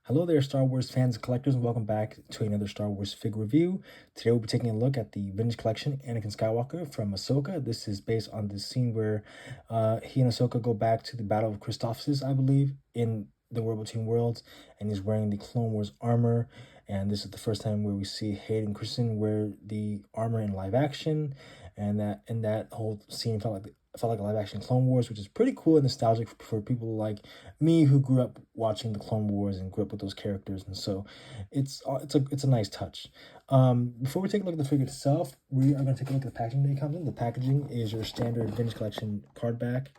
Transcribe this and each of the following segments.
Hello there, Star Wars fans and collectors, and welcome back to another Star Wars figure review. Today we'll be taking a look at the vintage collection, Anakin Skywalker from Ahsoka. This is based on the scene where he and Ahsoka go back to the Battle of Christophsis, I believe, in the War Between Worlds, and he's wearing the Clone Wars armor. And this is the first time where we see Hayden Christensen wear the armor in live action, and that whole scene felt like a live action Clone Wars, which is pretty cool and nostalgic for people like me who grew up watching the Clone Wars and grew up with those characters, and so it's a nice touch. Before we take a look at the figure itself, we are going to take a look at the packaging that it comes in. The packaging is your standard vintage collection card back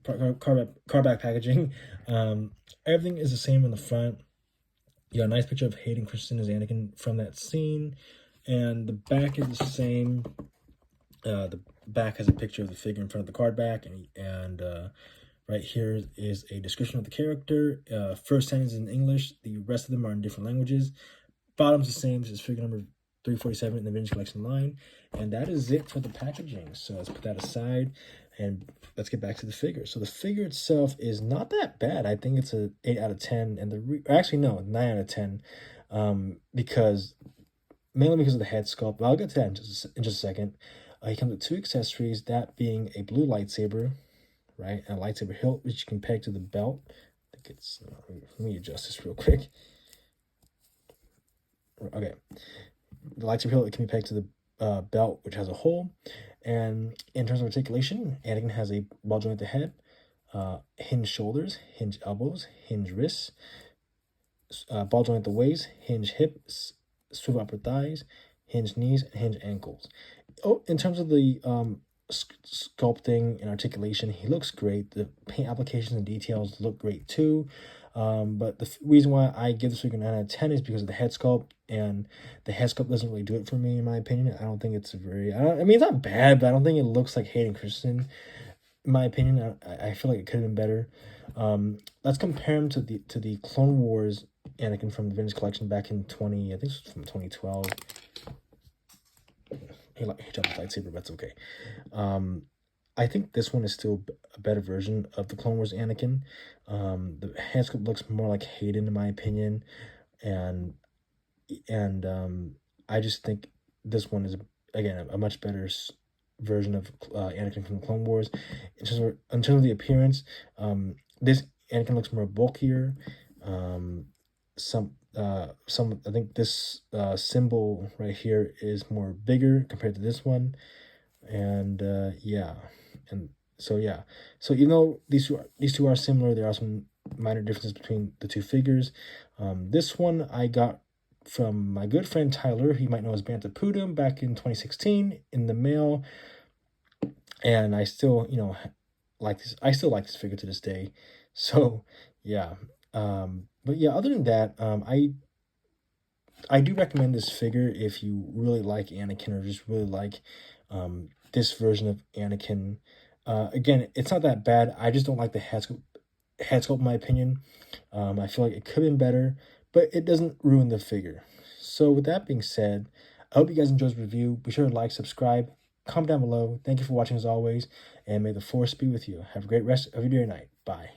packaging. Everything is the same on the front. You got a nice picture of Hayden Christensen as Anakin from that scene, and the back is the same. The back has a picture of the figure in front of the card back, and right here is a description of the character. First sentence is in English. The rest of them are in different languages. Bottom's the same. This is figure number 347 in the vintage collection line, and that is it for the packaging. So let's put that aside and let's get back to the figure. So the figure itself is not that bad. I think it's a 8 out of 10, and actually no, 9 out of 10, mainly because of the head sculpt. But I'll get to that in just a second. He comes with two accessories, that being a blue lightsaber, right, and a lightsaber hilt, which you can peg to the belt. I think it's, let me adjust this real quick. Okay, the lightsaber hilt, it can be pegged to the belt, which has a hole. And in terms of articulation, Anakin has a ball-jointed head, hinged shoulders, hinged elbows, hinged wrists, ball-jointed the waist, hinged hips, swivel upper thighs, hinged knees, and hinged ankles. Oh, in terms of the sculpting and articulation, he looks great. The paint applications and details look great too. But the reason why I give this figure a 9 out of 10 is because of the head sculpt, and the head sculpt doesn't really do it for me, in my opinion. I don't think it's it's not bad, but I don't think it looks like Hayden Christensen, in my opinion. I feel like it could have been better. Let's compare him to the Clone Wars Anakin from the vintage collection back in I think it was from 2012. He dropped the lightsaber, but that's okay. I think this one is still a better version of the Clone Wars Anakin. The hand sculpt looks more like Hayden, in my opinion, and I just think this one is, again, a much better version of Anakin from the Clone Wars. In terms of the appearance, this Anakin looks more bulkier. I think this symbol right here is more bigger compared to this one, and yeah, and so even though these two are similar, there are some minor differences between the two figures. This one I got from my good friend Tyler, he might know as Banta Pudim, back in 2016 in the mail, and I still like this. I still like this figure to this day. So yeah. But yeah, other than that, I do recommend this figure if you really like Anakin, or just really like this version of Anakin. Again, it's not that bad. I just don't like the head sculpt, in my opinion. I feel like it could have been better, but it doesn't ruin the figure. So with that being said, I hope you guys enjoyed the review. Be sure to like, subscribe, comment down below. Thank you for watching as always, and may the Force be with you. Have a great rest of your day or night. Bye.